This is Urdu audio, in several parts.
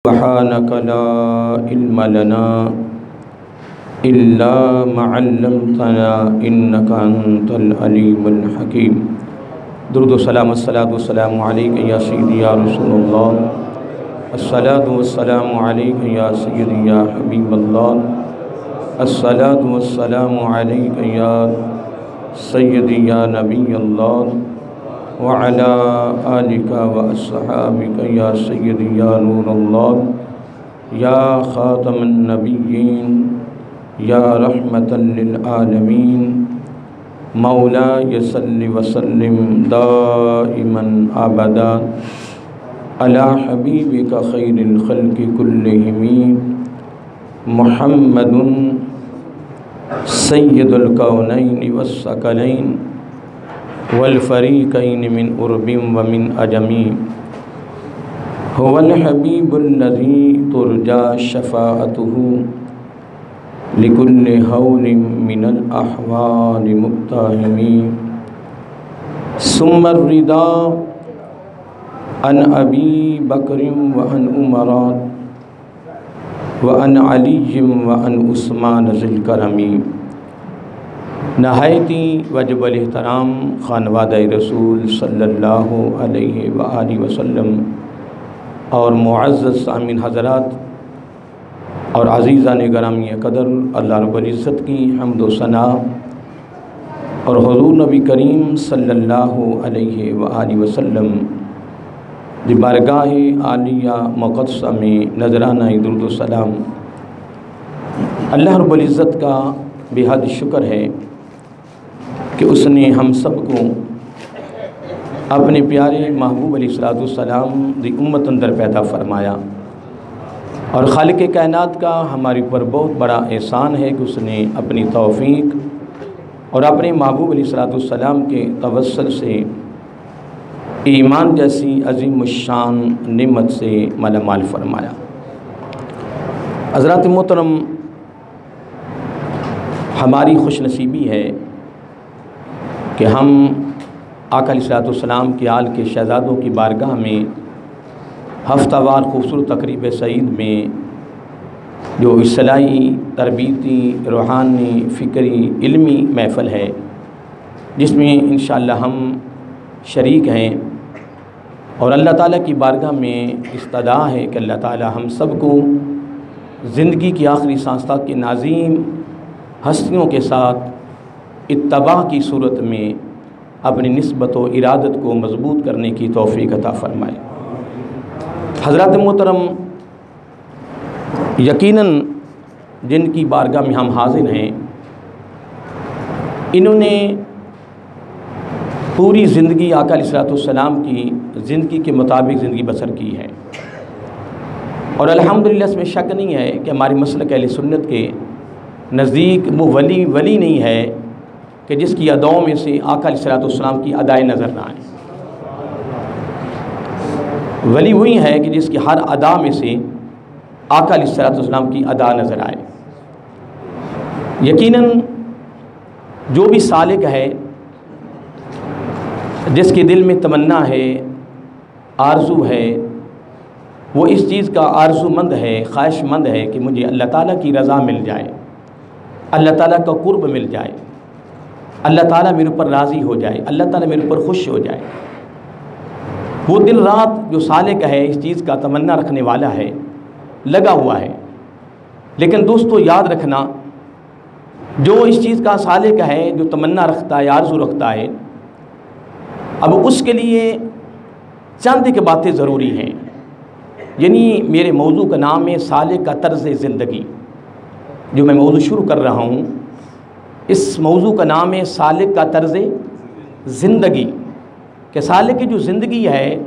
سبحانك لا علم لنا إلا ما علمتنا إنك أنت العليم الحكيم. درود و سلام الصلاة والسلام عليك يا سيدي يا رسول الله. الصلاة والسلام عليك يا سيدي يا حبيب الله. الصلاة والسلام عليك يا سيدي يا نبي الله وعلى آلك وأصحابك يا سيدي يا نور الله يا خاتم النبيين يا رحمة للعالمين. مولاي صل وسلم دائما أبدا على حبيبك خير الخلق كلهم محمد سيد الكونين والثقلين والفريقين من أرب ومن أجم. هو الحبيب الذي ترجى شفاعته لكل هول من الأحوال مقتحم. ثم الرضا عن أبي بكر وعن عمر وعن علي وعن عثمان ذي الكرم. نہایتی واجب الاحترام خانوادہ رسول صلی اللہ علیہ وآلہ وسلم اور معزز سامعین حضرات اور عزیزان گرامی قدر، اللہ رب العزت کی حمد و ثنا اور حضور نبی کریم صلی اللہ علیہ وآلہ وسلم دی بارگاہ عالیہ مقدسہ میں نذرانہ درود و سلام اللہ رب العزت کا بے حد شکر ہے کہ اس نے ہم سب کو اپنے پیارے محبوب علیہ السلام دی امت اندر پیدا فرمایا، اور خالق کائنات کا ہمارے اوپر بہت بڑا احسان ہے کہ اس نے اپنی توفیق اور اپنے محبوب علیہ السلام کے توسل سے ایمان جیسی عظیم الشان نعمت سے مالا مال فرمایا. حضرات محترم، ہماری خوش نصیبی ہے کہ ہم آقا علیہ السلام کے آل کے شہزادوں کی بارگاہ میں ہفتہ وار خوبصورت تقریب سعید میں جو اصلاحی، تربیتی، روحانی، فکری، علمی محفل ہے، جس میں انشاءاللہ ہم شریک ہیں، اور اللہ تعالیٰ کی بارگاہ میں استدعا ہے کہ اللہ تعالیٰ ہم سب کو زندگی کی آخری سانس تک کے نازیم ہستیوں کے ساتھ اتباع کی صورت میں اپنی نسبت و ارادت کو مضبوط کرنے کی توفیق عطا فرمائے. حضرات محترم، یقیناً جن کی بارگاہ میں ہم حاضر ہیں، انہوں نے پوری زندگی آقا علیہ السلام کی زندگی کے مطابق زندگی بسر کی ہے، اور الحمدللہ اس میں شک نہیں ہے کہ ہماری مسلک اہل سنت کے نزدیک وہ ولی نہیں ہے کہ جس کی اداؤں میں سے آقا علیہ السلام کی ادائیں نظر نہ آئیں. ولی وہی ہے کہ جس کی ہر ادا میں سے آقا علیہ السلام کی ادا نظر آئے. یقیناً جو بھی سالک ہے، جس کے دل میں تمنا ہے، آرزو ہے، وہ اس چیز کا آرزو مند ہے، خواہش مند ہے کہ مجھے اللہ تعالیٰ کی رضا مل جائے، اللہ تعالیٰ کا قرب مل جائے، اللہ تعالیٰ میرے اوپر راضی ہو جائے، اللہ تعالیٰ میرے اوپر خوش ہو جائے. وہ دن رات جو سالک ہے، اس چیز کا تمنا رکھنے والا ہے، لگا ہوا ہے. لیکن دوستو یاد رکھنا، جو اس چیز کا سالک ہے، جو تمنا رکھتا ہے، آرزو رکھتا ہے، اب اس کے لیے چند ایک باتیں ضروری ہیں. یعنی میرے موضوع کا نام ہے سالک کا طرز زندگی. جو میں موضوع شروع کر رہا ہوں، اس موضوع کا نام ہے سالک کا طرز زندگی، کہ سالک کی جو زندگی ہے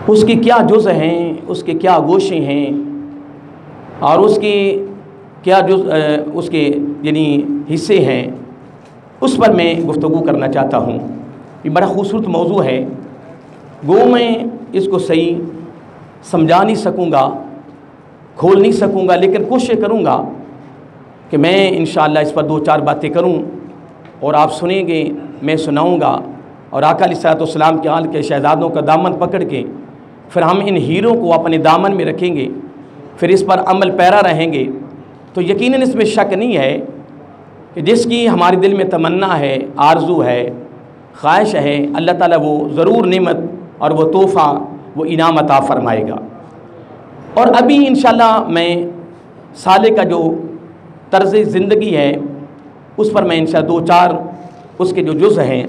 اس کی کیا جزء ہیں، اس کے کیا گوشے ہیں، اور اس کے کیا اس کے یعنی حصے ہیں، اس پر میں گفتگو کرنا چاہتا ہوں. یہ بڑا خوبصورت موضوع ہے، گو میں اس کو صحیح سمجھا نہیں سکوں گا، کھول نہیں سکوں گا، لیکن کوشش کروں گا کہ میں انشاءاللہ اس پر دو چار باتیں کروں، اور آپ سنیں گے، میں سناؤں گا، اور آقا علیہ السلام کے آل کے شہزادوں کا دامن پکڑ کے پھر ہم ان ہیروں کو اپنے دامن میں رکھیں گے، پھر اس پر عمل پیرا رہیں گے، تو یقیناً اس میں شک نہیں ہے کہ جس کی ہمارے دل میں تمنا ہے، آرزو ہے، خواہش ہے، اللہ تعالیٰ وہ ضرور نعمت اور وہ تحفہ، وہ انعام عطا فرمائے گا۔ اور ابھی انشاءاللہ میں صالح کا جو طرز زندگی ہے اس پر میں انشاءاللہ 2-4 اس کے جو جز ہیں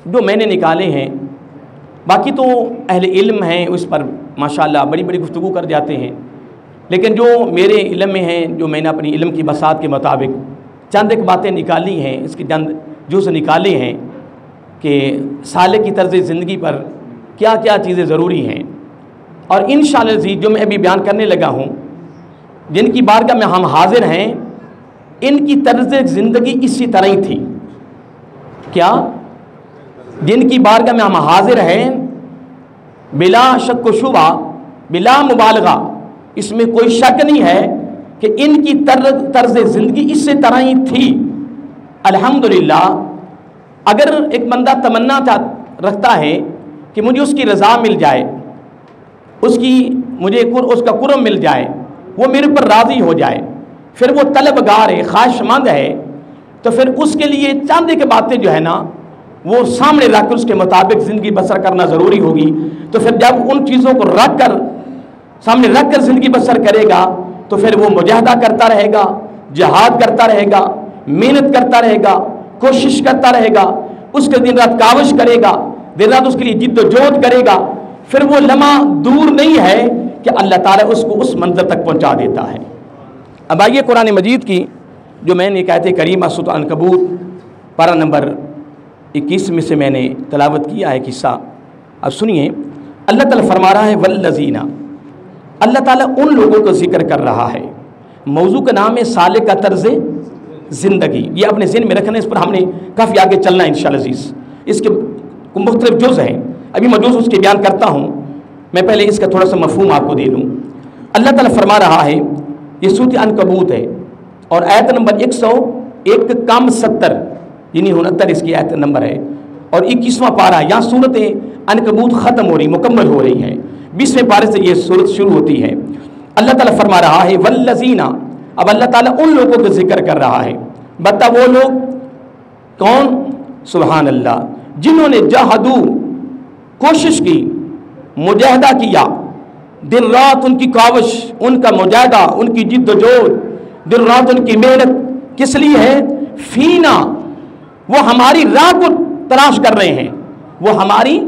جو میں نے نکالے ہیں، باقی تو اہل علم ہیں اس پر ماشاءاللہ بڑی بڑی گفتگو کر جاتے ہیں، لیکن جو میرے علم میں ہیں، جو میں نے اپنی علم کی بساط کے مطابق چند ایک باتیں نکالی ہیں، اس کے چند جز نکالے ہیں کہ صالح کی طرز زندگی پر کیا کیا چیزیں ضروری ہیں، اور انشاءاللہ جو میں ابھی بیان کرنے لگا ہوں، جن کی بارگاہ میں ہم حاضر ہیں، ان کی طرز زندگی اسی طرح ہی تھی۔ کیا؟ جن کی بارگاہ میں ہم حاضر ہیں، بلا شک و شبہ، بلا مبالغہ، اس میں کوئی شک نہیں ہے کہ ان کی طرز زندگی اسی طرح ہی تھی۔ الحمدللہ اگر ایک بندہ تمنا رکھتا ہے کہ مجھے اس کی رضا مل جائے، مجھے اس کا قرب مل جائے، وہ میرے پر راضی ہو جائے، پھر وہ طلبگار ہے، خواہش مند ہے، تو پھر اس کے لیے چند ایک باتیں جو ہے نا وہ سامنے رکھ کر اس کے مطابق زندگی بسر کرنا ضروری ہوگی۔ تو پھر جب ان چیزوں کو سامنے رکھ کر زندگی بسر کرے گا تو پھر وہ مجاہدہ کرتا رہے گا، جہاد کرتا رہے گا، محنت کرتا رہے گا، کوشش کرتا رہے گا، اس کے دن رات کاوش کرے گا، دن رات اس کے لیے جد و جہد کرے گا، پھر وہ لمحہ دور نہیں ہے کہ اللہ تعالیٰ اس کو اس منزل تک پہنچا دیتا ہے۔ اب آئیے قرآن مجید کی جو میں نے آیت کریمہ سورۃ عنکبوت پارہ نمبر 21 میں سے میں نے تلاوت کیا ہے قصہ، اب سنیے۔ اللہ تعالیٰ فرما رہا ہے والذین، اللہ تعالیٰ ان لوگوں کو ذکر کر رہا ہے، موضوع کا نام ہے صالح کا طرز زندگی، یہ اپنے ذہن میں رکھنا، اس پر ہم نے کافی آگے چلنا ہے انشاءاللہ عزیز۔ اس کے مختلف جز ہیں، ابھی میں جز اس کے بیان کرتا ہوں، میں پہلے اس کا تھوڑا سا مفہوم آپ کو دے دوں۔ اللہ تعالیٰ فرما رہا ہے، یہ سورۃ عنکبوت ہے اور آیت نمبر 101 کم 70 یعنی 69 اس کی آیت نمبر ہے، اور 21واں پارہ، یہاں سورۃ عنکبوت ختم ہو رہی، مکمل ہو رہی ہے، 20ویں پارے سے یہ سورت شروع ہوتی ہے۔ اللہ تعالیٰ فرما رہا ہے والذین، اب اللہ تعالیٰ ان لوگوں کو ذکر کر رہا ہے، بتا وہ لوگ کون؟ سبحان اللہ، جنہوں نے جہدو، کوشش کی، مجاہدہ کیا، دن رات ان کی کاوش، ان کا مجاہدہ، ان کی جد و جہد، دن رات ان کی محنت کس لیے ہے؟ فینا، وہ ہماری راہ کو تلاش کر رہے ہیں، وہ ہماری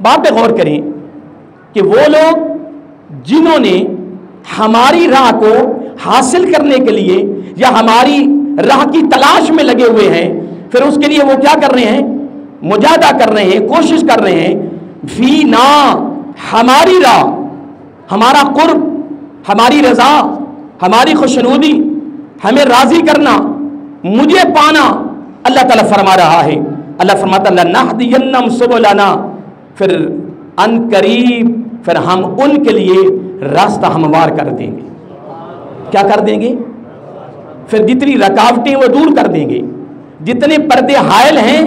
بات پہ غور کریں کہ وہ لوگ جنہوں نے ہماری راہ کو حاصل کرنے کے لیے یا ہماری راہ کی تلاش میں لگے ہوئے ہیں، پھر اس کے لیے وہ کیا کر رہے ہیں؟ مجاہدہ کر رہے ہیں، کوشش کر رہے ہیں، فینا، ہماری راہ، ہمارا قرب، ہماری رضا، ہماری خوشنودی، ہمیں راضی کرنا، مجھے پانا۔ اللہ تعالیٰ فرما رہا ہے، اللہ فرماتا ہے لَنَهْدِيَنَّهُمْ سُبُلَنَا، پھر ان قریب پھر ہم ان کے لیے راستہ ہموار کر دیں گے۔ کیا کر دیں گے؟ پھر جتنی رکاوٹیں وہ دور کر دیں گے، جتنے پردے حائل ہیں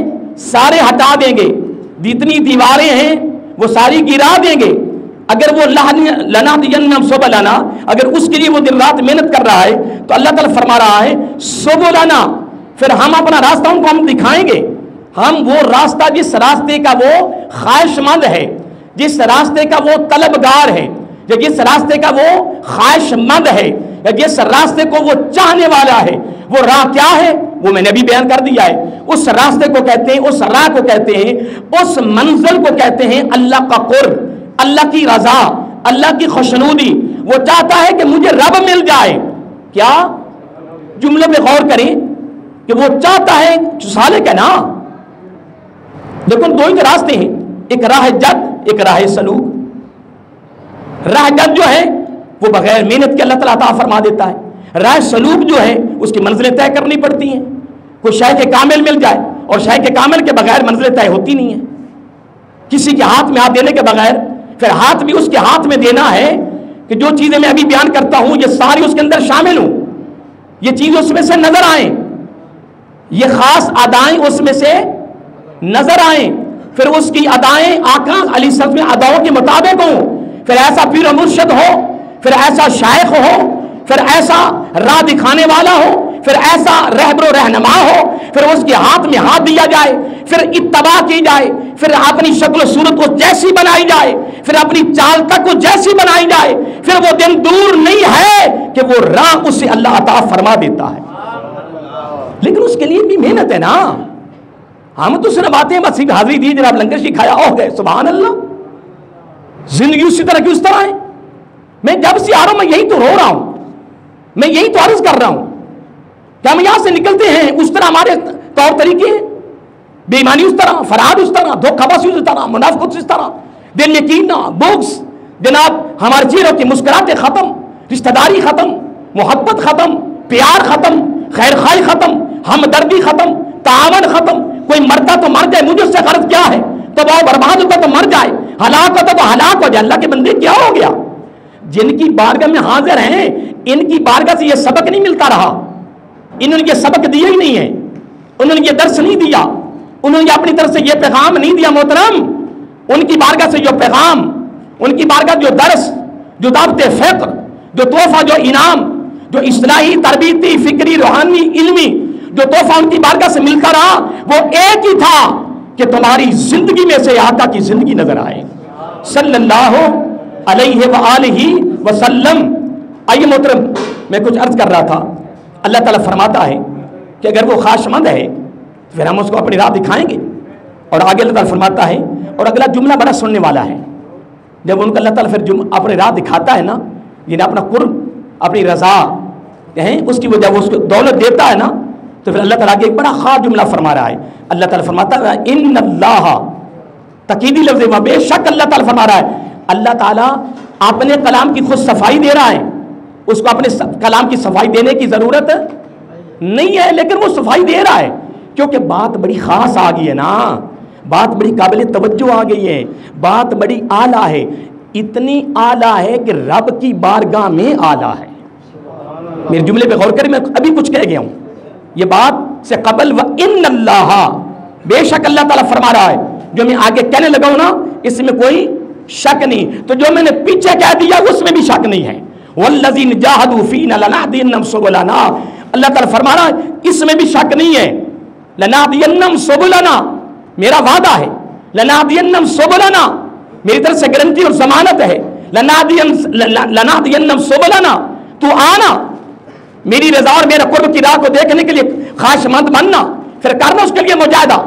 سارے ہٹا دیں گے، جتنی دیواریں ہیں وہ ساری گرا دیں گے۔ اگر وہ لَنَهْدِيَنَّهُمْ سُبُلَنَا، اگر اس کے لیے وہ دن رات محنت کر رہا ہے تو اللہ تعالیٰ فرما رہا ہے سُبُلَنَا، پھر ہم اپنا راستہ ان کو ہم دکھائیں گے، ہم وہ راستہ جس راستے کا وہ خواہش مند ہے، جس راستے کا وہ طلبگار ہے، یا جس راستے کا وہ خواہش مند ہے، یا جس راستے کو وہ چاہنے والا ہے، وہ راہ کیا ہے؟ وہ میں نے بھی بیان کر دیا ہے۔ اس راستے کو کہتے ہیں، اس راہ کو کہتے ہیں، اس منزل کو کہتے ہیں اللہ کا قرب، اللہ کی رضا، اللہ کی خوشنودی۔ وہ چاہتا ہے کہ مجھے رب مل جائے۔ کیا؟ جملے پہ غور کریں کہ وہ چاہتا ہے، صالح کا نا، لیکن دو ہی راستے ہیں، ایک راہ جد، ایک راہ سلوک۔ راہ جد جو ہے وہ بغیر محنت کے اللہ تعالیٰ عطا فرما دیتا ہے، راہ سلوک جو ہے اس کی منزلیں طے کرنی پڑتی ہیں۔ کوئی شیخ کامل مل جائے اور شیخ کامل کے بغیر منزلیں طے ہوتی نہیں ہیں۔ کسی کے ہاتھ میں ہاتھ دینے کے بغیر پھر ہاتھ بھی اس کے ہاتھ میں دینا ہے کہ جو چیزیں میں ابھی بیان کرتا ہوں یہ ساری اس کے اندر شامل ہوں، یہ چیز اس میں سے نظر آئیں، یہ خاص ادائیں اس میں سے نظر آئیں، پھر اس کی ادائیں آقا علیہ السلام میں اداؤں کے مطابق ہوں، پھر ایسا پیر و مرشد ہو، پھر ایسا شیخ ہو، پھر ایسا راہ دکھانے والا ہو، پھر ایسا رہبر و رہنما ہو، پھر اس کے ہاتھ میں ہاتھ دیا جائے، پھر اتباع کی جائے، پھر اپنی شکل و صورت کو جیسی بنائی جائے، پھر اپنی چال تک کو جیسی بنائی جائے، پھر وہ دن دور نہیں ہے کہ وہ راہ اس سے اللہ عطا فرما دیتا ہے۔ لیکن اس کے لیے بھی محنت ہے نا۔ ہم تو صرف آتے ہیں بس حاضری دی، جناب لنگر جی کھایا ہو گئے، سبحان اللہ۔ زندگی اسی طرح کی اس طرح ہے۔ میں جب سے آ رہا ہوں میں یہی تو رو رہا ہوں، میں یہی تو عرض کر رہا ہوں کہ ہم یہاں سے نکلتے ہیں اس طرح ہمارے طور طریقے ہیں، بے ایمانی اس طرح، فراد اس طرح، دھوکہ بازی اس طرح، منافقت اس طرح، دل یقین نہ، بغض، جناب ہمارے چہروں کی مسکراہٹیں ختم، رشتہ داری ختم، محبت ختم، پیار ختم، خیر خواہی ختم، ہمدردی ختم، تعاون ختم۔ کوئی مرتا تو مر جائے، مجھے اس سے غرض کیا ہے؟ تو وہ برباد ہوتا تو مر جائے، ہلاک ہوتا تو ہلاک ہو جائے۔ اللہ کے بندے کیا ہو گیا؟ جن کی بارگاہ میں حاضر ہیں ان کی بارگاہ سے یہ سبق نہیں ملتا رہا، انہوں نے یہ سبق دیا ہی نہیں ہے، انہوں نے یہ درس نہیں دیا، انہوں نے اپنی طرف سے یہ پیغام نہیں دیا۔ محترم، ان کی بارگاہ سے جو پیغام، ان کی بارگاہ جو درس، جو دعوت فکر، جو تحفہ، جو انعام، جو اصلاحی، تربیتی، فکری، روحانی، علمی جو تحفہ ان کی بارگاہ سے ملتا رہا وہ ایک ہی تھا کہ تمہاری زندگی میں سے آقا کی زندگی نظر آئے صلی اللہ علیہ وآلہ وسلم۔ آئیے محترم، میں کچھ عرض کر رہا تھا، اللہ تعالیٰ فرماتا ہے کہ اگر وہ خواہش مند ہے تو پھر ہم اس کو اپنی راہ دکھائیں گے، اور آگے اللہ تعالیٰ فرماتا ہے، اور اگلا جملہ بڑا سننے والا ہے، جب ان کو اللہ تعالیٰ پھر اپنی راہ دکھاتا ہے نا، یعنی اپنا قرب، اپنی رضا کہیں اس کی وجہ وہ اس کو دولت دیتا ہے نا، تو پھر اللہ تعالیٰ آگے ایک بڑا خاص جملہ فرما رہا ہے۔ اللہ تعالیٰ فرماتا ہے ان اللہ، تقیدی لفظ ہے، بے شک اللہ تعالیٰ فرما رہا ہے، اللہ تعالیٰ اپنے کلام کی خود صفائی دے رہا ہے، اس کو اپنے کلام کی صفائی دینے کی ضرورت نہیں ہے، لیکن وہ صفائی دے رہا ہے کیونکہ بات بڑی خاص آ گئی ہے نا، بات بڑی قابل توجہ آ گئی ہے، بات بڑی اعلیٰ ہے، اتنی اعلیٰ ہے کہ رب کی بارگاہ میں اعلیٰ ہے۔ میرے جملے پہ غور کریں، میں ابھی کچھ کہہ گیا ہوں، یہ بات سے قبل وَإِنَّ اللَّهَ، بے شک اللہ تعالیٰ فرما رہا ہے، جو میں آگے کہنے لگا ہوں نا اس میں کوئی شک نہیں، تو جو میں نے پیچھے کہہ دیا اس میں بھی شک نہیں ہے۔ وَالَّذِينَ جَاهَدُوا فِينَا لَنَهْدِيَنَّهُمْ سُبُلَنَا، اللہ تعالیٰ فرما رہا ہے اس میں بھی شک نہیں ہے۔ لَنَهْدِيَنَّهُمْ سُبُلَنَا، میرا وعدہ ہے، لَنَهْدِيَنَّهُمْ سُبُلَنَا، میری طرف سے گارنٹی اور ضمانت ہے، لَنَهْدِيَنَّهُمْ سُبُلَنَا، تو آنا میری رضا اور میرے قرب کی راہ کو دیکھنے کے لیے خواہش مند بننا، پھر کرنا اس کے لیے مجاہدہ،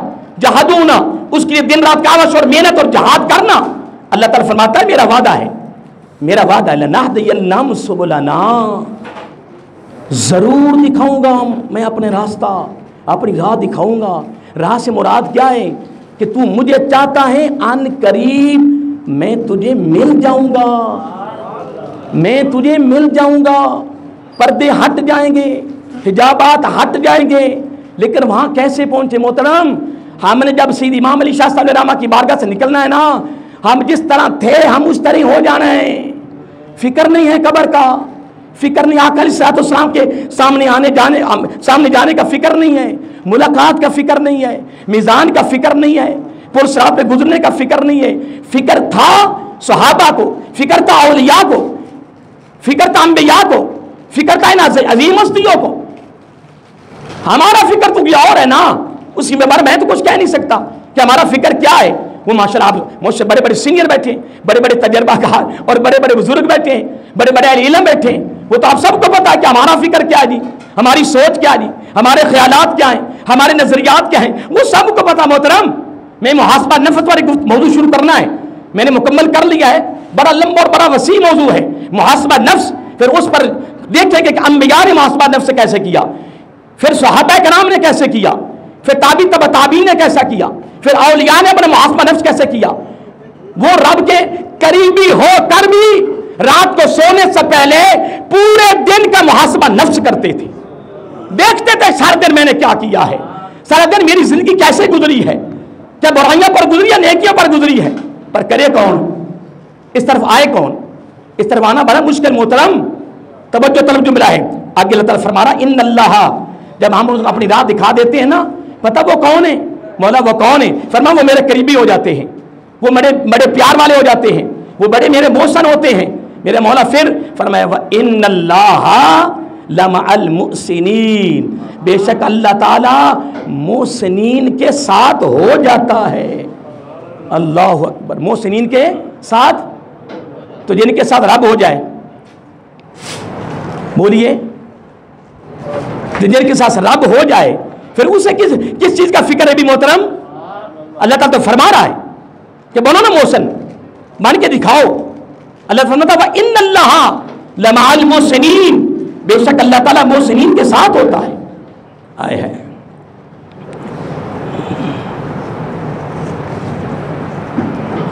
جہادونا، اس کے لیے دن رات کاوش اور محنت اور جہاد کرنا۔ اللہ تعالیٰ فرماتا ہے میرا وعدہ ہے، میرا وعدہ ہے، لَنَهْدِيَنَّهُمْ سُبُلَنَا، ضرور دکھاؤں گا میں اپنے راستہ، اپنی راہ دکھاؤں گا۔ راہ سے مراد کیا ہے کہ تو مجھے چاہتا ہے ان قریب میں تجھے مل جاؤں گا، میں تجھے مل جاؤں گا، پردے ہٹ جائیں گے، حجابات ہٹ جائیں گے، لیکن وہاں کیسے پہنچے محترم؟ ہم نے جب سید امام علی شاہ صاحب رحمہ کی بارگاہ سے نکلنا ہے نا، ہم جس طرح تھے ہم اس طرح ہو جانا ہے، فکر نہیں ہے قبر کا، فکر نہیں آقا علیہ السلام کے سامنے جانے کا فکر نہیں ہے، ملاقات کا فکر نہیں ہے، میزان کا فکر نہیں ہے، پرصراط پہ گزرنے کا فکر نہیں ہے۔ فکر تھا صحابہ کو، فکر تھا اولیاء کو، فکر تھا انبیاء کو، فکر تھا ان عظیم ہستیوں کو۔ ہمارا فکر تو کیا اور ہے نا، اسی میں میں تو کچھ کہہ نہیں سکتا کہ ہمارا فکر کیا ہے۔ وہ ماشاءاللہ آپ مجھ سے بڑے بڑے سینئر بیٹھے ہیں، بڑے بڑے تجربہ کار اور بڑے بڑے بزرگ بیٹھے ہیں، بڑے بڑے اہل علم بیٹھے ہیں، وہ تو آپ سب کو پتا ہے کہ ہمارا فکر کیا ہے جی، ہماری سوچ کیا ہے جی، ہمارے خیالات کیا ہیں، ہمارے نظریات کیا ہیں، وہ سب کو پتا۔ محترم، میں محاسبہ نفس والے موضوع شروع کرنا ہے، میں نے مکمل کر لیا ہے، بڑا لمبا اور بڑا وسیع موضوع ہے محاسبہ نفس، پھر اس پر دیکھیں کہ انبیاء نے محاسبہ نفس سے کیسے کیا، پھر صحابہ کرام نے کیسے کیا، پھر تابعین تبع تابعین نے کیسا کیا، پھر اولیاء نے اپنا محاسبہ نفس کیسے کیا۔ وہ رب کے قریبی ہو کر بھی رات کو سونے سے پہلے پورے دن کا محاسبہ نفس کرتے تھے، دیکھتے تھے سارے دن میں نے کیا کیا ہے، سارا دن میری زندگی کیسے گزری ہے، کیا برائیاں پر گزری یا نیکیاں پر گزری ہے، پر کرے کون، اس طرف آئے کون، اس طرف آنا بڑا مشکل۔ محترم توجہ طلب جملہ ہے، آگے اللہ تعالیٰ فرما رہا ان اللہ، جب ہم اپنی راہ دکھا دیتے ہیں نا، پتہ وہ کون ہے مولا، وہ کون ہے، فرما وہ میرے قریبی ہو جاتے ہیں، وہ بڑے پیار والے ہو جاتے ہیں، وہ بڑے میرے محسن ہوتے ہیں. میرے مولا پھر فرمایا وَإِنَّ اللَّهَ لَمَعَ الْمُحْسِنِينَ، بے شک اللہ تعالیٰ محسنین کے ساتھ ہو جاتا ہے. اللہ اکبر. محسنین کے ساتھ، تو جن کے ساتھ رب ہو جائے، بولیے، جن کے ساتھ رب ہو جائے پھر اسے کس چیز کا فکر ہے بھی محترم؟ اللہ تعالیٰ تو فرما رہا ہے کہ بولو نا محسن، مان کے دکھاؤ. اللہ فرماتا ہے وَإِنَّ اللَّهَ لَمَعَ الْمُحْسِنِينَ، بے شک اللہ تعالیٰ محسنین کے ساتھ ہوتا ہے. آئے ہے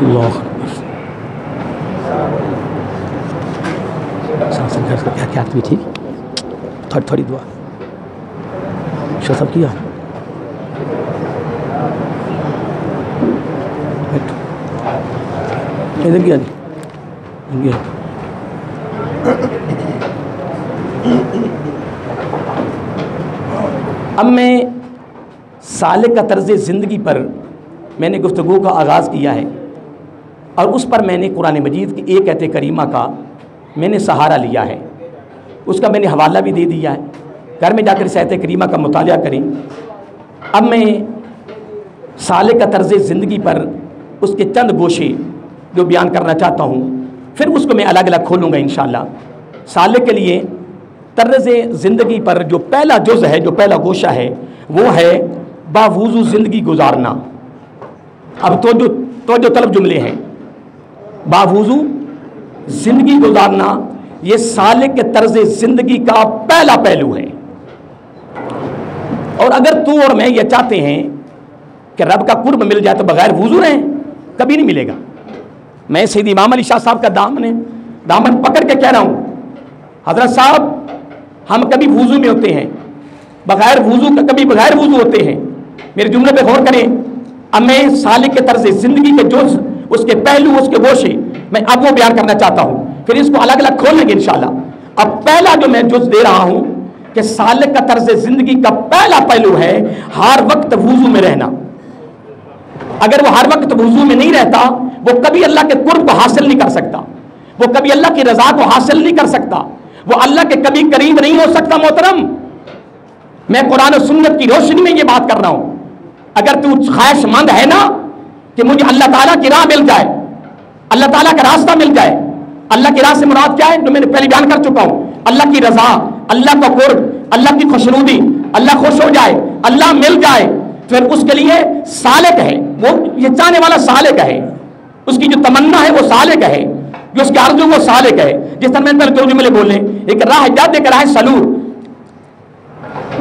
اللہ. کیا تھی ٹھیک، تھوڑی دعا سب کیا. ادھر کیا اب میں سالک کا طرز زندگی پر میں نے گفتگو کا آغاز کیا ہے، اور اس پر میں نے قرآن مجید کی ایک آیت کریمہ کا میں نے سہارا لیا ہے. اس کا میں نے حوالہ بھی دے دیا ہے، گھر میں جا کر اس آیت کریمہ کا مطالعہ کریں. اب میں سالک کا طرز زندگی پر اس کے چند گوشے جو بیان کرنا چاہتا ہوں، پھر اس کو میں الگ الگ کھولوں گا انشاءاللہ. سالک کے لیے طرز زندگی پر جو پہلا جز ہے، جو پہلا گوشہ ہے، وہ ہے باوضو زندگی گزارنا. اب تو جو طلب جملے ہیں، باوضو زندگی گزارنا یہ سالک کے طرز زندگی کا پہلا پہلو ہے. اور اگر تو اور میں یہ چاہتے ہیں کہ رب کا قرب مل جائے تو بغیر وضو رہیں، کبھی نہیں ملے گا. میں سید امام علی شاہ صاحب کا دامن پکڑ کے کہہ رہا ہوں، حضرت صاحب ہم کبھی وضو میں ہوتے ہیں، بغیر وضو کا کبھی بغیر وضو ہوتے ہیں. میرے جملے پہ غور کریں. اب میں سالک کے طرز زندگی کے جز، اس کے پہلو، اس کے گوشے میں اب وہ بیان کرنا چاہتا ہوں، پھر اس کو الگ الگ کھولیں گے انشاءاللہ. اب پہلا جو میں جز دے رہا ہوں کہ سالک کا طرز زندگی کا پہلا پہلو ہے ہر وقت وضو میں رہنا. اگر وہ ہر وقت وضو میں نہیں رہتا، وہ کبھی اللہ کے قرب کو حاصل نہیں کر سکتا، وہ کبھی اللہ کی رضا کو حاصل نہیں کر سکتا، وہ اللہ کے کبھی قریب نہیں ہو سکتا. محترم، میں قرآن و سنت کی روشنی میں یہ بات کر رہا ہوں. اگر تو خواہش مند ہے نا کہ مجھے اللہ تعالیٰ کی راہ مل جائے، اللہ تعالیٰ کا راستہ مل جائے، اللہ کی راہ سے مراد کیا ہے جو میں نے پہلے بیان کر چکا ہوں، اللہ کی رضا، اللہ کا قرب، اللہ کی خوشنودی، اللہ خوش ہو جائے، اللہ مل جائے، پھر اس کے لیے سالک ہے. وہ یہ چاہنے والا سالک ہے، اس کی جو تمنا ہے وہ سالک ہے، جو اس کی آرزو وہ سالک ہے. جس طرح میں نے دو جملے بولے، ایک راہ جاد، ایک راہ سلور.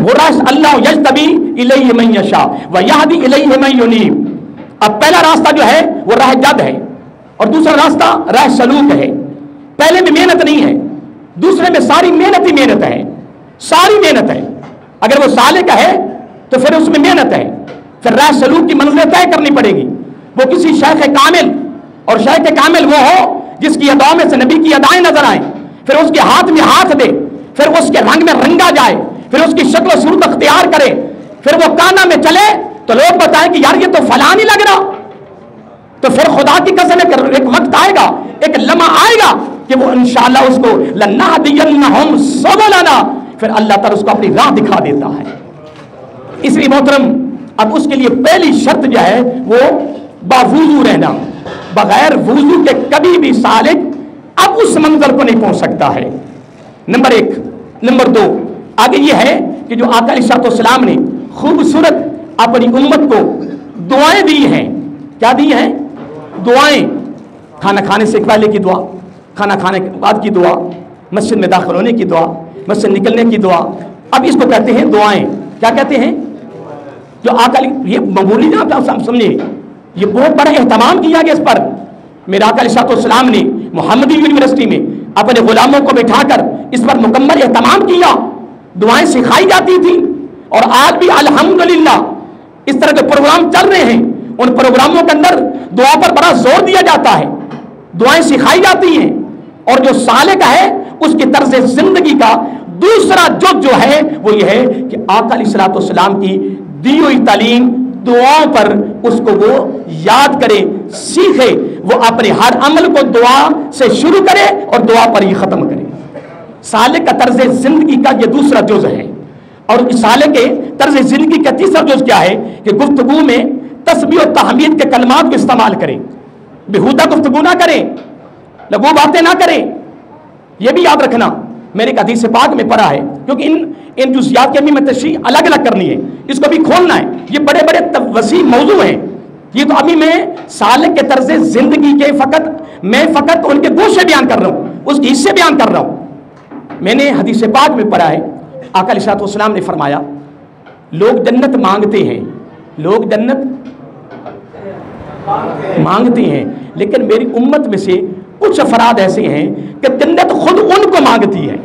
وہ راہ اللہ یجتبی الیہ من یشاء ویہدی الیہ من ینیب. اب پہلا راستہ جو ہے وہ راہ جد ہے، اور دوسرا راستہ راہ سلوک ہے. پہلے میں محنت نہیں ہے، دوسرے میں ساری محنت ہی محنت ہے، ساری محنت ہے. اگر وہ سالک ہے تو پھر اس میں محنت ہے. پھر راہ سلوک کی منزلیں طے کرنی پڑے گی. وہ کسی شیخ کامل، اور شیخ کامل وہ ہو جس کی اداؤں میں سے نبی کی ادائیں نظر آئیں، پھر اس کے ہاتھ میں ہاتھ دے، پھر اس کے رنگ میں رنگا جائے، پھر اس کی شکل و صورت اختیار کرے، پھر وہ کانا میں چلے تو لوگ بتائیں کہ یار یہ تو فلاں نہیں لگ رہا. تو پھر خدا کی قسم ایک وقت آئے گا، ایک لمحہ آئے گا کہ وہ انشاءاللہ اس کو لنہدینہم سبلنا، پھر اللہ تعالیٰ اس کو اپنی راہ دکھا دیتا ہے. اس لیے محترم، اب اس کے لیے پہلی شرط جو ہے وہ باوضو رہنا. بغیر وضو کے کبھی بھی سالک اب اس منزل کو نہیں پہنچ سکتا ہے. نمبر ایک. نمبر دو، آگے یہ ہے کہ جو آقا علیہ السلام نے خوبصورت اپنی امت کو دعائیں دی ہیں. کیا دی ہیں؟ دعائیں. کھانا کھانے سے پہلے کی دعا، کھانا کھانے کے بعد کی دعا، مسجد میں داخل ہونے کی دعا، مسجد نکلنے کی دعا. اب اس کو کہتے ہیں دعائیں. کیا کہتے ہیں؟ جو آقا، یہ معمولی نہ آپ سمجھے، یہ بہت بڑا اہتمام کیا گیا اس پر. میرے آقا علیہ السلام نے محمدی یونیورسٹی میں اپنے غلاموں کو بٹھا کر اس پر مکمل اہتمام کیا. دعائیں سکھائی جاتی تھیں، اور آج بھی الحمدللہ اس طرح کے پروگرام چل رہے ہیں. ان پروگراموں کے اندر دعا پر بڑا زور دیا جاتا ہے، دعائیں سکھائی جاتی ہیں. اور جو سالک ہے اس کی طرز زندگی کا دوسرا جو ہے وہ یہ ہے کہ آقا علیہ السلام کی دی ہوئی تعلیم دعاؤں پر اس کو وہ یاد کرے، سیکھے، وہ اپنے ہر عمل کو دعا سے شروع کرے اور دعا پر ہی ختم کرے۔ سالک کا طرز زندگی کا یہ دوسرا جز ہے، اور اس سالک کے طرز زندگی کا تیسرا جز کیا ہے کہ گفتگو میں تسبیح و تحمید کے کلمات کو استعمال کریں، بےہودہ گفتگو نہ کریں، لغو باتیں نہ کریں۔ یہ بھی یاد رکھنا، میں نے ایک حدیث پاک میں پڑھا ہے، کیونکہ ان جزیات کی میں تشریح الگ الگ کرنی ہے، اس کو بھی کھولنا ہے، یہ بڑے بڑے وسیع موضوع ہیں۔ یہ تو ابھی میں سالک کے طرز زندگی کے فقط ان کے گوشے بیان کر رہا ہوں، اس کے حصے بیان کر رہا ہوں۔ میں نے حدیث پاک میں پڑھا ہے، آقا علیہ الصلوۃ والسلام نے فرمایا لوگ جنت مانگتے ہیں، لوگ جنت مانگتے ہیں، لیکن میری امت میں سے کچھ افراد ایسے ہیں کہ جنت خود ان کو مانگتی ہے۔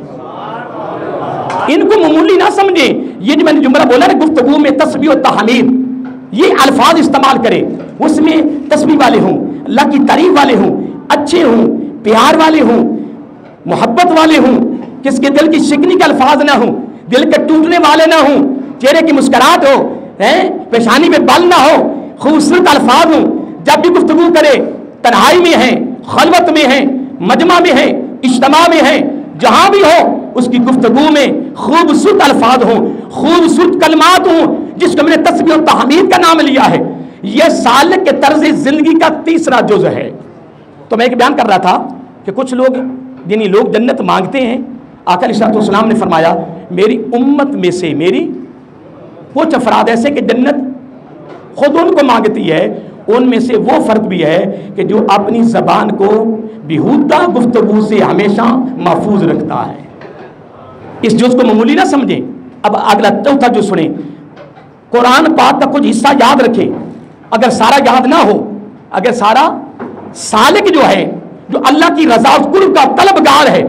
ان کو معمولی نہ سمجھیں، یہ جو میں نے جملہ بولا نا گفتگو میں تسبیح و تحمید، یہ الفاظ استعمال کریں، اس میں تسبیح والے ہوں، اللہ کی تعریف والے ہوں، اچھے ہوں، پیار والے ہوں، محبت والے ہوں، کس کے دل کی شکنی کے الفاظ نہ ہوں، دل کے ٹوٹنے والے نہ ہوں، چہرے کی مسکراہٹ ہو، پیشانی میں بل نہ ہو، خوبصورت الفاظ ہوں، جب بھی گفتگو کرے تنہائی میں ہیں، خلوت میں ہیں، مجمع میں ہیں، اجتماع میں ہیں، جہاں بھی ہو اس کی گفتگو میں خوبصورت الفاظ ہوں، خوبصورت کلمات ہوں، جس کو میں نے تسبیح و تحمید کا نام لیا ہے۔ یہ سالک کے طرز زندگی کا تیسرا جز ہے۔ تو میں ایک بیان کر رہا تھا کہ کچھ لوگ یعنی لوگ جنت مانگتے ہیں، آقا علیہ الصلوۃ والسلام نے فرمایا میری امت میں سے میری کچھ افراد ایسے کہ جنت خود ان کو مانگتی ہے، ان میں سے وہ فرد بھی ہے کہ جو اپنی زبان کو بیہودہ گفتگو سے ہمیشہ محفوظ رکھتا ہے۔ اس جز کو معمولی نہ سمجھیں۔ اب اگلا چوتھا جو سنیں، قرآن پاک کا کچھ حصہ یاد رکھیں، اگر سارا یاد نہ ہو، اگر سارا سالک جو ہے جو اللہ کی رضا و قرب کا طلبگار ہے،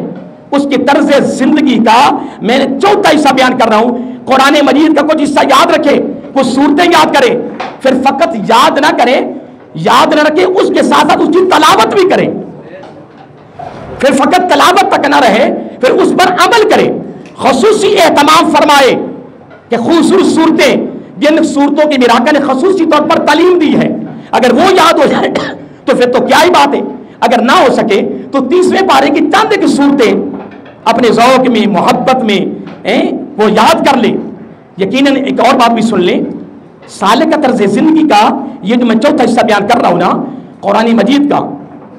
اس کی طرز زندگی کا میں نے چوتھا حصہ بیان کر رہا ہوں۔ قرآن مجید کا کچھ حصہ یاد رکھے، کچھ صورتیں یاد کرے، پھر فقط یاد نہ کرے، یاد نہ رکھے، اس کے ساتھ ساتھ اس کی تلاوت بھی کرے، پھر فقط تلاوت تک نہ رہے، پھر اس پر عمل کرے، خصوصی اہتمام فرمائے کہ خوبصورت صورتیں جن صورتوں کی میراکا نے خصوصی طور پر تعلیم دی ہے، اگر وہ یاد ہو جائے تو پھر تو کیا ہی بات ہے، اگر نہ ہو سکے تو 30ویں پارے کی چند کی صورتیں اپنے ذوق میں، محبت میں وہ یاد کر لیں۔ یقیناً ایک اور بات بھی سن لیں، سالک کا طرز زندگی کا یہ جو میں چوتھا حصہ بیان کر رہا ہوں نا قرآن مجید کا،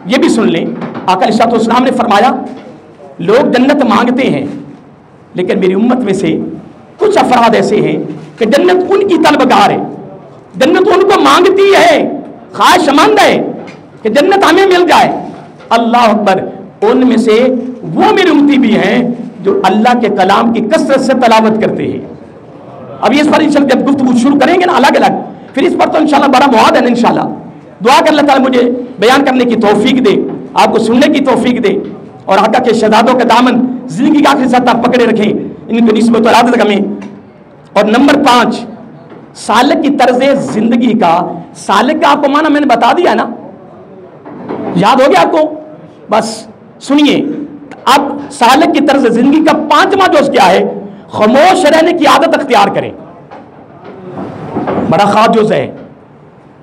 یہ بھی سن لیں۔ آقا علیہ الصلوۃ والسلام نے فرمایا لوگ جنت مانگتے ہیں، لیکن میری امت میں سے کچھ افراد ایسے ہیں کہ جنت ان کی طلبگار ہے، جنت ان کو مانگتی ہے، خواہش مند ہے کہ جنت ہمیں مل جائے۔ اللہ اکبر، ان میں سے وہ میری امتی بھی ہیں جو اللہ کے کلام کی کثرت سے تلاوت کرتے ہیں۔ اب اس پر انشاءاللہ جب گفتگو شروع کریں گے نا الگ الگ، پھر اس پر تو انشاءاللہ بڑا مواد ہے انشاءاللہ۔ دعا کر اللہ تعالیٰ مجھے بیان کرنے کی توفیق دے، آپ کو سننے کی توفیق دے، اور آقا کے شہزادوں کا دامن زندگی کا آخری ساتھ آپ پکڑے رکھیں، ان کو نسبت و عادت ہمیں۔ اور نمبر 5، سالک کی طرز زندگی کا، سالک کا آپ کو معنی میں نے بتا دیا نا، یاد ہو گیا آپ کو؟ بس سنیے، اب سالک کی طرز زندگی کا 5واں جز کیا ہے؟ خاموش رہنے کی عادت اختیار کریں۔ بڑا خاص جز ہے،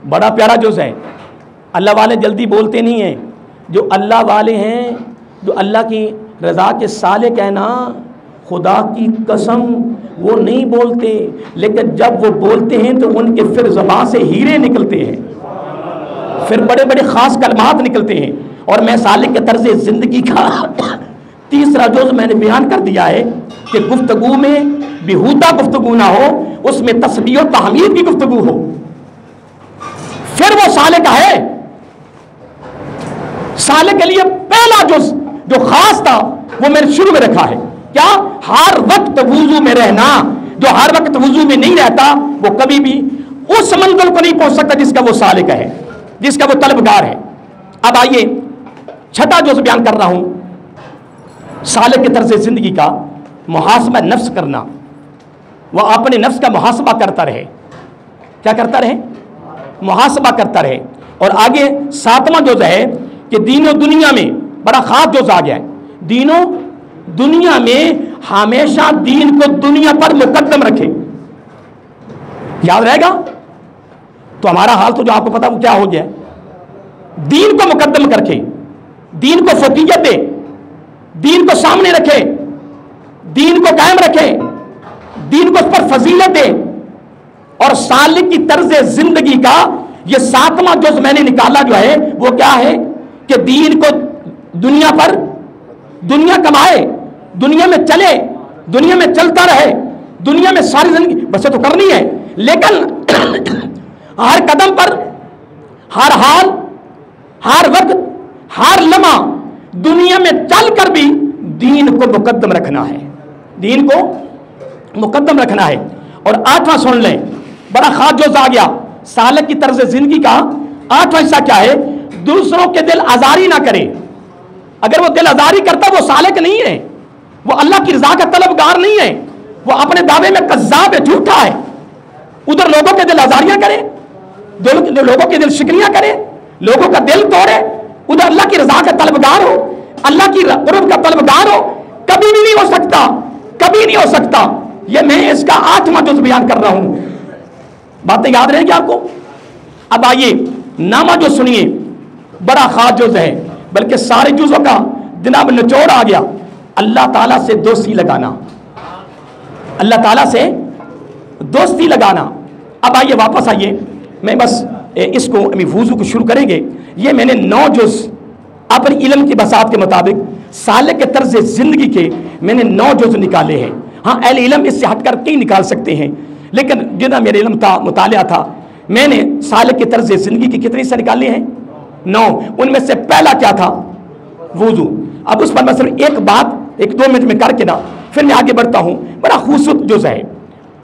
بڑا پیارا جز ہے۔ اللہ والے جلدی بولتے نہیں ہیں، جو اللہ والے ہیں، جو اللہ کی رضا کے سالک ہیں نا، خدا کی قسم وہ نہیں بولتے، لیکن جب وہ بولتے ہیں تو ان کے پھر زبان سے ہیرے نکلتے ہیں، پھر بڑے بڑے خاص کلمات نکلتے ہیں۔ اور میں سالک کے طرز زندگی کا تیسرا جز میں نے بیان کر دیا ہے کہ گفتگو میں بیہودہ گفتگو نہ ہو، اس میں تسبیح و تحمید کی گفتگو ہو، پھر وہ سالک ہے۔ سالک کے لیے پہلا جز جو خاص تھا وہ میں نے شروع میں رکھا ہے، کیا؟ ہر وقت وضو میں رہنا۔ جو ہر وقت وضو میں نہیں رہتا وہ کبھی بھی اس منزل کو نہیں پہنچ سکتا جس کا وہ سالک ہے، جس کا وہ طلبگار ہے۔ اب آئیے چھٹا جز بیان کر رہا ہوں، سالک کے طرز زندگی کا محاسبہ نفس کرنا۔ وہ اپنے نفس کا محاسبہ کرتا رہے، کیا کرتا رہے؟ محاسبہ کرتا رہے۔ اور آگے 7واں جز ہے کہ دین و دنیا میں، بڑا خاص جز آ گیا ہے، دین و دنیا میں ہمیشہ دین کو دنیا پر مقدم رکھے۔ یاد رہے گا؟ تو ہمارا حال تو جو آپ کو پتا وہ کیا ہو گیا ہے۔ دین کو مقدم کر کے، دین کو فوقیت دے، دین کو سامنے رکھے، دین کو قائم رکھے، دین کو اس پر فضیلت دے، اور سالک کی طرز زندگی کا یہ 7واں جز میں نے نکالا جو ہے وہ کیا ہے کہ دین کو دنیا پر، دنیا کمائے، دنیا میں چلے، دنیا میں چلتا رہے، دنیا میں ساری زندگی بس تو کرنی ہے، لیکن ہر قدم پر، ہر حال، ہر وقت، ہر لمحہ دنیا میں چل کر بھی دین کو مقدم رکھنا ہے، دین کو مقدم رکھنا ہے۔ اور 8واں سن لیں، بڑا خاص جز آ گیا سالک کی طرز زندگی کا۔ 8واں حصہ کیا ہے؟ دوسروں کے دل آزاری نہ کرے۔ اگر وہ دل آزاری کرتا وہ سالک نہیں ہے، وہ اللہ کی رضا کا طلبگار نہیں ہے، وہ اپنے دعوے میں کذاب ہے، جھوٹا ہے۔ ادھر لوگوں کے دل آزاریاں کرے، لوگوں کے دل شکنیاں کرے، لوگوں کا دل توڑے، ادھر اللہ کی رضا کا طلبگار ہو، اللہ کی قرب کا طلبگار ہو، کبھی بھی نہیں ہو سکتا، کبھی نہیں ہو سکتا۔ یہ میں اس کا 8واں جز بیان کر رہا ہوں، باتیں یاد رہیں گی آپ کو؟ اب آئیے نامہ جو سنیے، بڑا خاص جز ہے، بلکہ سارے جزوں کا جناب نچوڑ آ گیا، اللہ تعالیٰ سے دوستی لگانا، اللہ تعالیٰ سے دوستی لگانا۔ اب آئیے واپس آئیے، میں بس اس کو وضو کو شروع کریں گے۔ یہ میں نے 9 جز اپنے علم کی بساط کے مطابق سالک کے طرز زندگی کے میں نے 9 جز نکالے ہیں۔ ہاں اہل علم اس سے ہٹ کر کئی نکال سکتے ہیں، لیکن جتنا میرے علم تھا، مطالعہ تھا، میں نے سالک کے طرز زندگی کی کتنے سے نکالے ہیں؟ 9۔ ان میں سے پہلا کیا تھا؟ وضو۔ اب اس پر میں صرف ایک بات 1-2 منٹ میں کر کے نا پھر میں آگے بڑھتا ہوں۔ بڑا خوبصورت جز ہے،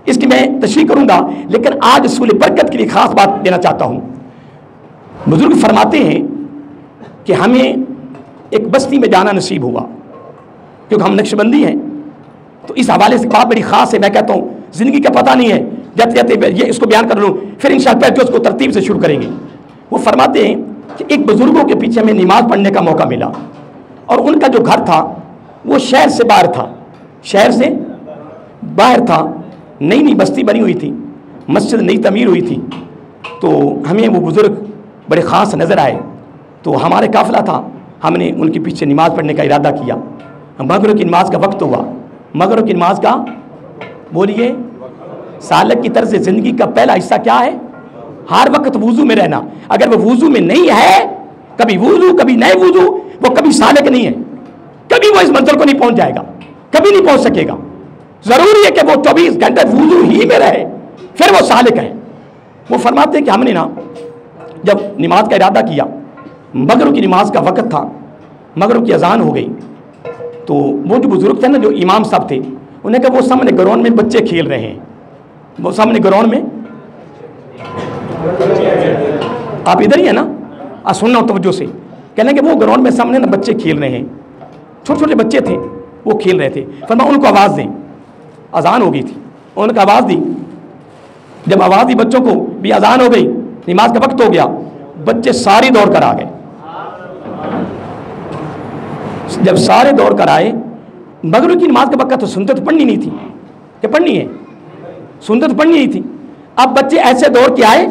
اس کی میں تشریح کروں گا، لیکن آج اصول برکت کے لیے خاص بات دینا چاہتا ہوں۔ بزرگ فرماتے ہیں کہ ہمیں ایک بستی میں جانا نصیب ہوا، کیونکہ ہم نقش بندی ہیں، تو اس حوالے سے بات بڑی خاص ہے۔ میں کہتا ہوں زندگی کا پتہ نہیں ہے، جاتے جاتے یہ اس کو بیان کر لوں، پھر انشاءاللہ جو اس کو ترتیب سے شروع کریں گے۔ وہ فرماتے ہیں کہ ایک بزرگوں کے پیچھے ہمیں نماز پڑھنے کا موقع ملا، اور ان کا جو گھر تھا وہ شہر سے باہر تھا، شہر سے باہر تھا، نئی بستی بنی ہوئی تھی، مسجد نئی تعمیر ہوئی تھی۔ تو ہمیں وہ بزرگ بڑے خاص نظر آئے، تو ہمارے قافلہ تھا، ہم نے ان کے پیچھے نماز پڑھنے کا ارادہ کیا۔ مغرب کی نماز کا وقت ہوا، مغرب کی نماز کا بولیے سالک کی طرز زندگی کا پہلا حصہ کیا ہے؟ ہر وقت وضو میں رہنا۔ اگر وہ وضو میں نہیں ہے، کبھی وضو کبھی نئے وضو، وہ کبھی سالک نہیں ہے، کبھی وہ اس منزل کو نہیں پہنچ جائے گا، کبھی نہیں پہنچ سکے گا۔ ضروری ہے کہ وہ 24 گھنٹے وضو ہی میں رہے، پھر وہ سالک ہے۔ وہ فرماتے ہیں کہ ہم نے نا جب نماز کا ارادہ کیا، مغرب کی نماز کا وقت تھا، مغرب کی اذان ہو گئی، تو وہ جو بزرگ تھے نا، جو امام صاحب تھے، انہیں کہا وہ سامنے گراؤنڈ میں بچے کھیل رہے ہیں، وہ سامنے گراؤنڈ میں، آپ ادھر ہی ہیں نا، سننا توجہ سے، کہنے کہ وہ گراؤنڈ میں سامنے نا بچے کھیل رہے ہیں، چھوٹے چھوٹے بچے تھے، وہ کھیل رہے تھے۔ فرمایا ان کو آواز دیں، اذان ہو گئی تھی، انہوں نے آواز دی، جب آواز دی بچوں کو بھی اذان ہو گئی، نماز کا وقت ہو گیا، بچے سارے دوڑ کر آ گئے۔ جب سارے دوڑ کر آئے، مغرب کی نماز کا وقت تو سنت پڑھنی نہیں تھی، کہ پڑھنی ہے، سنت پڑھنی نہیں تھی۔ اب بچے ایسے دوڑ کے آئے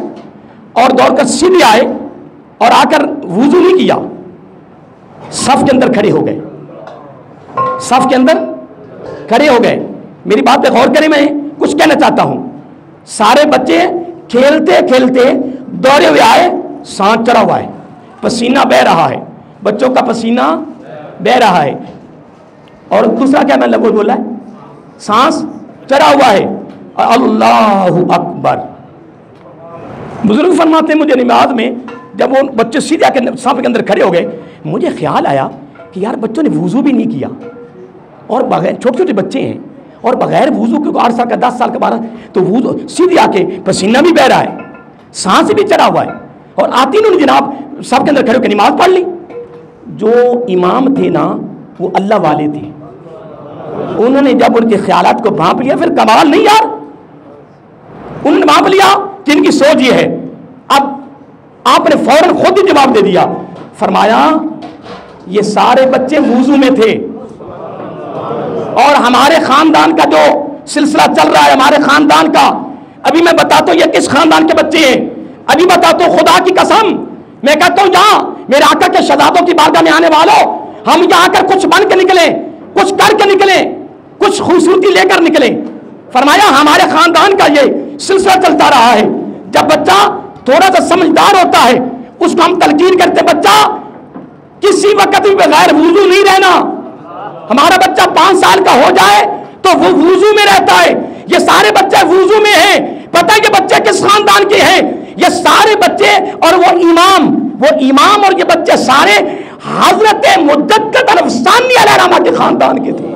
اور دوڑ کر سیدھے آئے اور آ کر وضو نہیں کیا، صف کے اندر کھڑے ہو گئے، صف کے اندر کھڑے ہو گئے۔ میری بات پہ غور کریں، میں کچھ کہنا چاہتا ہوں۔ سارے بچے کھیلتے کھیلتے دوڑے ہوئے آئے، سانس چڑھا ہوا ہے، پسینہ بہ رہا ہے، بچوں کا پسینہ بہ رہا ہے، اور دوسرا کیا میں لفظ بولا ہے، سانس چڑھا ہوا ہے، اللہ اکبر۔ بزرگ فرماتے ہیں مجھے نماز میں جب وہ بچے سیدھے آ کے صف کے اندر کھڑے ہو گئے، مجھے خیال آیا کہ یار بچوں نے وضو بھی نہیں کیا، اور بغیر چھوٹے چھوٹے بچے ہیں اور بغیر وضو کے 8 سال کا 10 سال کا 12، تو وضو سیدھے آ کے پسینہ بھی بہ رہا ہے، سانس بھی چڑھا ہوا ہے، اور آتی انہوں نے جناب صف کے اندر کھڑے ہو کے نماز پڑھ لی۔ جو امام تھے نا وہ اللہ والے تھے، انہوں نے جب ان کے خیالات کو بھانپ لیا، پھر کمال نہیں یار، انہوں نے بھانپ لیا کہ ان کی سوچ یہ ہے۔ اب آپ نے فوراً خود ہی جواب دے دیا، فرمایا یہ سارے بچے وضو میں تھے، اور ہمارے خاندان کا جو سلسلہ چل رہا ہے، ہمارے خاندان کا، ابھی میں بتاتا ہوں یہ کس خاندان کے بچے ہیں۔ ابھی بتاتا ہوں خدا کی قسم، میں کہتا ہوں یہاں میرے آقا کے شہزادوں کی بارگاہ میں آنے والوں، ہم یہاں کر کچھ بن کے نکلیں، کچھ کر کے نکلیں، کچھ خوبصورتی لے کر نکلیں۔ فرمایا ہمارے خاندان کا یہ سلسلہ چلتا رہا ہے، جب بچہ تھوڑا سا سمجھدار ہوتا ہے اس کو ہم تلقین کرتے، بچہ کسی وقت بھی بغیر وضو نہیں رہنا۔ ہمارا بچہ 5 سال کا ہو جائے تو وہ وضو میں رہتا ہے۔ یہ سارے بچے وضو میں ہیں، پتہ ہے یہ بچے کس خاندان کے ہیں؟ یہ سارے بچے اور وہ امام اور یہ بچے سارے حضرت مجدد الافسانی علیہ الرحمہ کے خاندان کے تھے،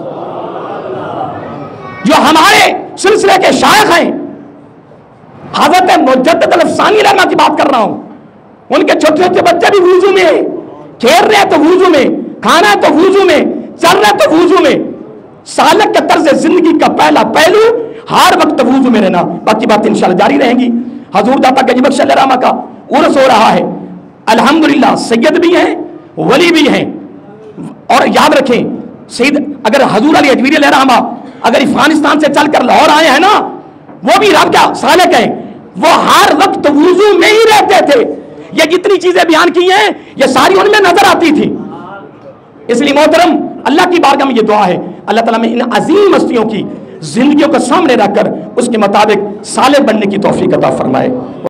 جو ہمارے سلسلے کے شائخ ہیں۔ حضرت مجدد الافسانی علیہ الرحمہ کی بات کر رہا ہوں، ان کے چھوٹے چھوٹے بچے بھی وضو میں ہیں، کھیل رہے تو وضو میں، کھانا ہے تو وضو میں، چل رہے تو وضو میں۔ سالک کے طرز زندگی کا پہلا پہلو ہر وقت وضو میں رہنا۔ باقی بات انشاءاللہ جاری رہیں گی۔ حضور داتا گنج بخش علیہ الرحمہ کا عرس ہو رہا ہے، الحمدللہ سید بھی ہیں ولی بھی ہیں، اور یاد رکھیں سید اگر حضور علی اجمیری علیہ الرحمہ اگر افغانستان سے چل کر لاہور آئے ہیں نا، وہ بھی رب کا سالک ہیں، وہ ہر وقت وضو میں ہی رہتے تھے۔ یہ جتنی چیزیں بیان کی ہیں یہ ساری ان میں نظر آتی تھی۔ اس لیے محترم اللہ کی بارگاہ میں یہ دعا ہے، اللہ تعالیٰ میں ان عظیم ہستیوں کی زندگیوں کو سامنے رکھ کر اس کے مطابق صالح بننے کی توفیق عطا فرمائے۔